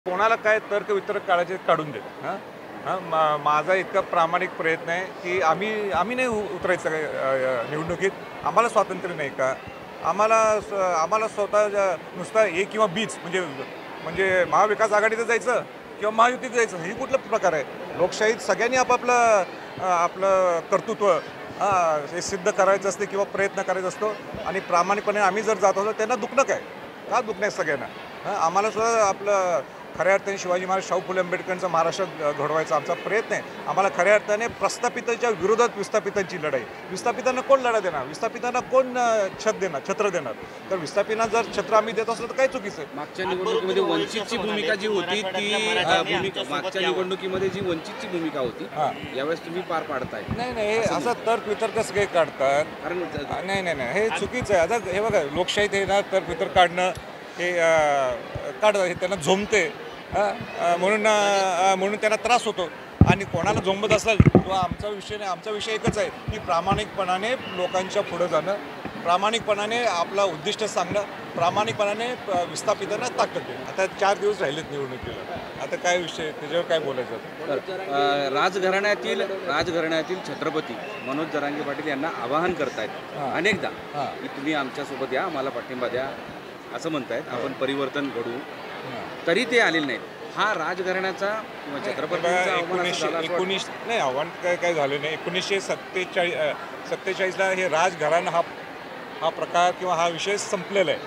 कोणाला काय तर्क वितर्क काढायचे काढून देत. माझा इतका प्रामाणिक प्रयत्न आहे की आम्ही नाही उतरायचं काय निवडणुकीत. आम्हाला स्वातंत्र्य नाही का? आम्हाला स्वतः नुसता ए किंवा बीच म्हणजे म्हणजे महाविकास आघाडीचं जायचं किंवा महायुतीत जायचं ही कुठला प्रकार आहे? लोकशाहीत सगळ्यांनी आपापलं आपलं कर्तृत्व हे सिद्ध करायचं असते किंवा प्रयत्न करायचा असतो. आणि प्रामाणिकपणे आम्ही जर जात असतो त्यांना दुखणं काय? का दुखणं आहे सगळ्यांना? आम्हाला सुद्धा आपलं खऱ्या अर्थाने शिवाजी महाराज शाहू फुले आंबेडकरांचा महाराष्ट्र घडवायचा आमचा प्रयत्न आहे. आम्हाला खऱ्या अर्थाने प्रस्थापितांच्या विरोधात विस्थापितांची लढाई. विस्थापितांना कोण लढा देणार? विस्थापितांना कोण छत्र देणार? तर विस्थापितांना जर छत्र आम्ही देत असलो तर काय चुकीचं आहे? मागच्या निवडणुकीमध्ये वंचितची भूमिका जी होती ती मागच्या निवडणुकीमध्ये जी वंचितची भूमिका होती यावेळेस तुम्ही पार पाडताय. नाही हे असं तर्क वितर्क सगळे काढतात. कारण नाही हे चुकीचं आहे. आता हे बघा लोकशाहीत हे ना तर्क वितर्क काढणं हे काढतात हे त्यांना झोंबते म्हणून त्यांना त्रास होतो. आणि कोणाला झोंबत असेल किंवा आमचा विषय नाही. आमचा विषय एकच आहे की प्रामाणिकपणाने लोकांच्या पुढं जाणं, प्रामाणिकपणाने आपला उद्दिष्ट सांगणं, प्रामाणिकपणाने विस्थापितांना ताकद देणं. आता 4 दिवस राहिलेत निवडणुकीला. आता काय विषय त्याच्यावर काय बोलायचं? राजघराण्यातील छत्रपती मनोज जरांगे पाटील यांना आवाहन करतायत अनेकदा की तुम्ही आमच्यासोबत या, आम्हाला पाठिंबा द्या असं म्हणतायत, आपण परिवर्तन घडवू, तरी ते आलेले नाहीत. हा राजघराण्याचा किंवा छत्रपतींचा एकोणीस नाही आव्हान काय झालं नाही. 1947ला हे राजघराणं हा प्रकार किंवा हा विषय संपलेला आहे.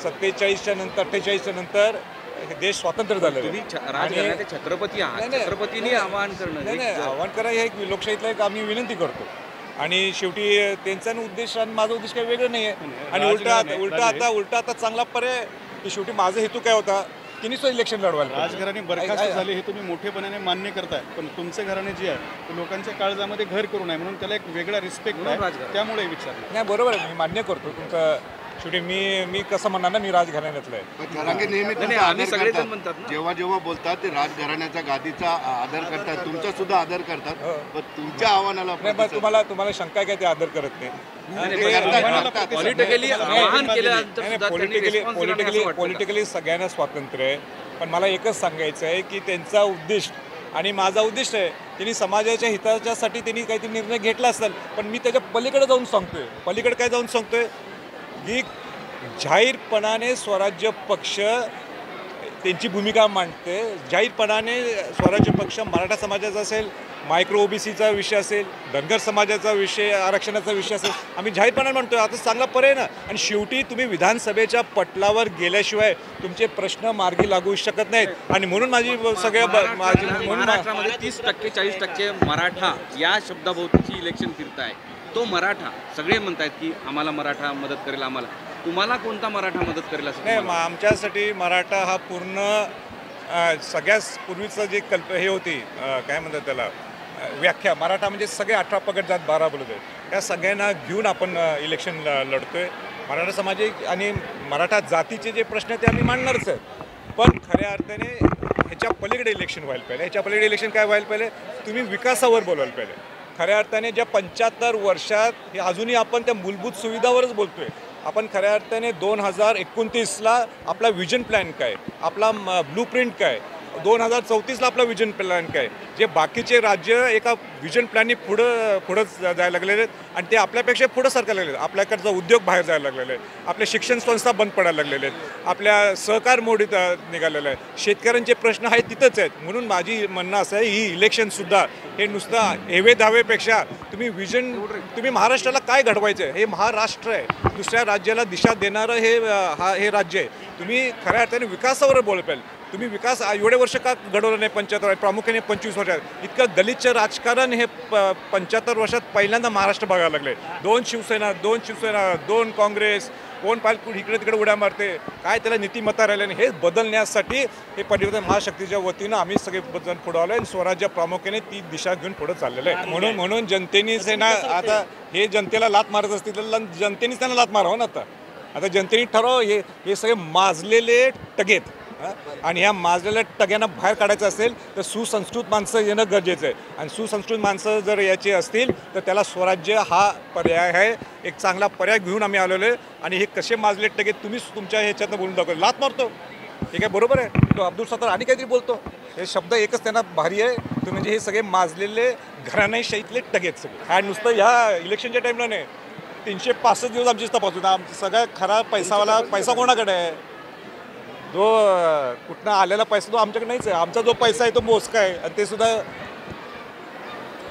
47च्या नंतर 48च्या नंतर हे देश स्वातंत्र्य झालेलं आहे. राजघराण्याचे छत्रपती आहात, छत्रपतींनी आवाहन करणं नाही आव्हान करा हे एक लोकशाहीतलं एक आम्ही विनंती करतो. आणि शेवटी त्यांचा उद्देश आणि माझा उद्देश काही वेगळं नाही आहे. आणि उलटा आता चांगला पर्याय की शेवटी माझा हेतू काय होता की इलेक्शन लढवायला. राजघराणे बरखास्त झाले हे तुम्ही मोठेपणाने मान्य करताय, पण तुमचे घराणे जे आहे ते लोकांच्या काळजामध्ये घर करू नये म्हणून त्याला एक वेगळा रिस्पेक्ट आहे, त्यामुळे विचारलं. नाही बरोबर आहे, मी मान्य करतो तुमचं. शेवटी मी कसं म्हणणार ना, मी राजघराण्यातलं आहे. जरांगे नेहमी जेव्हा जेव्हा बोलतात ते राजघराण्याच्या गादीचा आदर करतात, तुमचा सुद्धा आदर करतात, पण तुमच्या आव्हानाला तुम्हाला शंका काय ते आदर करत नाही. पॉलिटिकली सगळ्यांना स्वातंत्र्य आहे. पण मला एकच सांगायचं आहे की त्यांचा उद्दिष्ट आणि माझा उद्दिष्ट आहे त्यांनी समाजाच्या हिताच्यासाठी त्यांनी काहीतरी निर्णय घेतला असेल, पण मी त्याच्या पलीकडे जाऊन सांगतोय. पलीकडे काय जाऊन सांगतोय की जाहीरपणाने स्वराज्य पक्ष त्यांची भूमिका मांडते. जाहीरपणाने स्वराज्य पक्ष मराठा समाजाचा असेल, मायक्रो ओबीसीचा विषय असेल, धनगर समाजाचा विषय, आरक्षणाचा विषय असेल, आम्ही जाहीरपणाने म्हणतोय. आता चांगला पर्याय ना. आणि शेवटी तुम्ही विधानसभेच्या पटलावर गेल्याशिवाय तुमचे प्रश्न मार्गी लागू शकत नाहीत. आणि म्हणून माझी महाराष्ट्रामध्ये 30% 40% मराठा या शब्दाभोवतीची इलेक्शन फिरताय. तो मराठा सगळे म्हणतायत की आम्हाला मराठा मदत करेल. आम्हाला तुम्हाला कोणता मराठा मदत करेल असं नाही? आमच्यासाठी मराठा हा पूर्ण सगळ्यात पूर्वीचं जे हे होती काय म्हणतात त्याला व्याख्या, मराठा म्हणजे सगळे 18 पगड जात 12 बोलत आहेत, त्या सगळ्यांना घेऊन आपण इलेक्शन लढतोय. मराठा समाज आणि मराठा जातीचे जे प्रश्न आहेत ते आम्ही मांडणारच आहेत. पण खऱ्या अर्थाने ह्याच्या पलीकडे इलेक्शन व्हायला पाहिजे. ह्याच्या पलीकडे इलेक्शन काय व्हायला पाहिजे? तुम्ही विकासावर बोलायला पाहिजे. खऱ्या अर्थाने ज्या 75 वर्षात हे अजूनही आपण त्या मूलभूत सुविधावरच बोलतोय. आपण खऱ्या अर्थाने 2029ला आपला विजन प्लॅन काय, आपला ब्लू प्रिंट काय, 2034ला आपला विजन प्लॅन काय. जे बाकीचे राज्य एका विजन प्लॅननी पुढं जायला लागलेले आहेत आणि ते आपल्यापेक्षा पुढं सरकायला लागलेले आहेत. आपल्याकडचा उद्योग बाहेर जायला लागलेले आहेत, आपल्या शिक्षण संस्था बंद पडायला लागलेले आहेत, आपल्या सहकार मोडीत निघालेलं आहे, शेतकऱ्यांचे प्रश्न आहेत तिथंच आहेत. म्हणून माझी म्हणणं असं आहे, ही इलेक्शनसुद्धा हे नुसतं हेवे दावेपेक्षा तुम्ही महाराष्ट्राला काय घडवायचं आहे, हे महाराष्ट्र आहे. दुसऱ्या राज्याला दिशा देणारं हे राज्य आहे. तुम्ही खऱ्या अर्थाने विकासावर बोलायला पाहिजे. तुम्ही विकास एवढे वर्ष का घडवलं नाही? 75 प्रामुख्याने 25 वर्षात इतकं दलितचं राजकारण हे 75 वर्षात पहिल्यांदा महाराष्ट्र बघायला लागले. 2 शिवसेना 2 काँग्रेस, कोण पाहिजे इकडे तिकडे उड्या मारते, काय त्याला नीतिमत्ता राहिल्याने. हे बदलण्यासाठी हे परिवर्तन महाशक्तीच्या वतीनं आम्ही सगळे जण पुढं आलो आणि स्वराज्य प्रामुख्याने ती दिशा घेऊन पुढं चाललेलं आहे. म्हणून जनतेनेच ना आता हे जनतेला लात मारत असतील तर जनतेनेच त्यांना लात मारावं ना. आता जनतेने ठरव हे सगळे माजलेले टगेत आणि ह्या माजलेल्या टग्यांना बाहेर काढायचं असेल तर सुसंस्कृत माणसं येणं गरजेचं आहे. आणि सुसंस्कृत माणसं जर याची असतील तर त्याला स्वराज्य हा पर्याय आहे. एक चांगला पर्याय घेऊन आम्ही आलेलो आहे. आणि हे कसे माजले टगे तुम्हीच तुमच्या ह्याच्यातनं बोलून दाखवले. लात मारतो हे काय बरोबर आहे? तो अब्दुल सत्तार आणि काहीतरी बोलतो. हे शब्द एकच त्यांना भारी आहे, तो म्हणजे हे सगळे माजलेले घराणेशाहीतले टगेत सगळे. काय नुसतं ह्या इलेक्शनच्या टाईमला नाही, 365 दिवस आमची तपास होता. आमचा सगळा खरा पैसावाला पैसा कोणाकडे आहे? जो कुठनं आलेला पैसा तो आमच्याकडे नाहीच आहे. आमचा जो पैसा आहे तो मोजका आहे आणि ते सुद्धा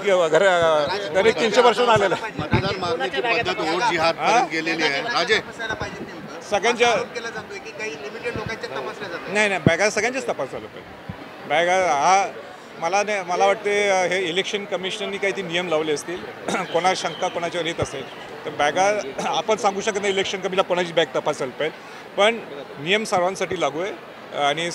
घरी 300 वर्षांनी आलेला आहे. मतदार मागणीची पद्धत वोट जिहाद पर्यंत गेलेली आहे. राजे सगळ्यांच्या केला जातोय की काही लिमिटेड लोकांच्या तपासल्या जातात. नाही बॅगा सगळ्यांचीच तपास झालं पाहिजे. बॅगा हा मला वाटते हे इलेक्शन कमिशननी काही ते नियम लावले असतील. कोणा शंका कोणाच्यावर येत असेल तर बॅगा आपण सांगू शकत नाही इलेक्शन कमिशनला कोणाची बॅग तपासायला पाहिजे, पण नियम सर्वांसाठी लागू आहे आणि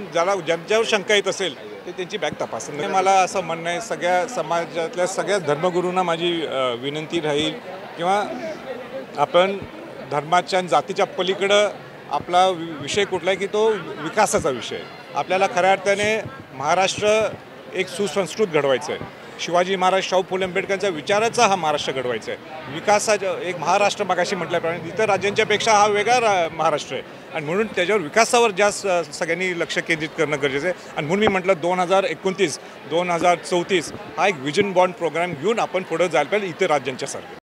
ज्यांच्यावर शंका येत असेल ते त्यांची बॅग तपासा. मला असं म्हणणं आहे, सगळ्या समाजातल्या सगळ्या धर्मगुरूंना माझी विनंती राहील किंवा आपण धर्माच्या आणि जातीच्या पलीकडं आपला विषय कुठला आहे की तो विकासाचा विषय आहे. आपल्याला खऱ्या अर्थाने महाराष्ट्र एक सुसंस्कृत घडवायचं आहे. शिवाजी महाराज, शाहू फुले आंबेडकरांच्या विचाराचा हा महाराष्ट्र घडवायचा आहे. विकासाचा एक महाराष्ट्र मगाशी म्हटल्याप्रमाणे इतर राज्यांच्या पेक्षा हा वेगळा महाराष्ट्र आहे आणि म्हणून त्याच्यावर विकासावर जास्त सगळ्यांनी लक्ष केंद्रित करणं गरजेचं आहे. आणि म्हणून मी म्हटलं 2029-2034 हा एक विजन बॉन्ड प्रोग्राम घेऊन आपण पुढं जायला पाहिजे इतर राज्यांच्या सारखं.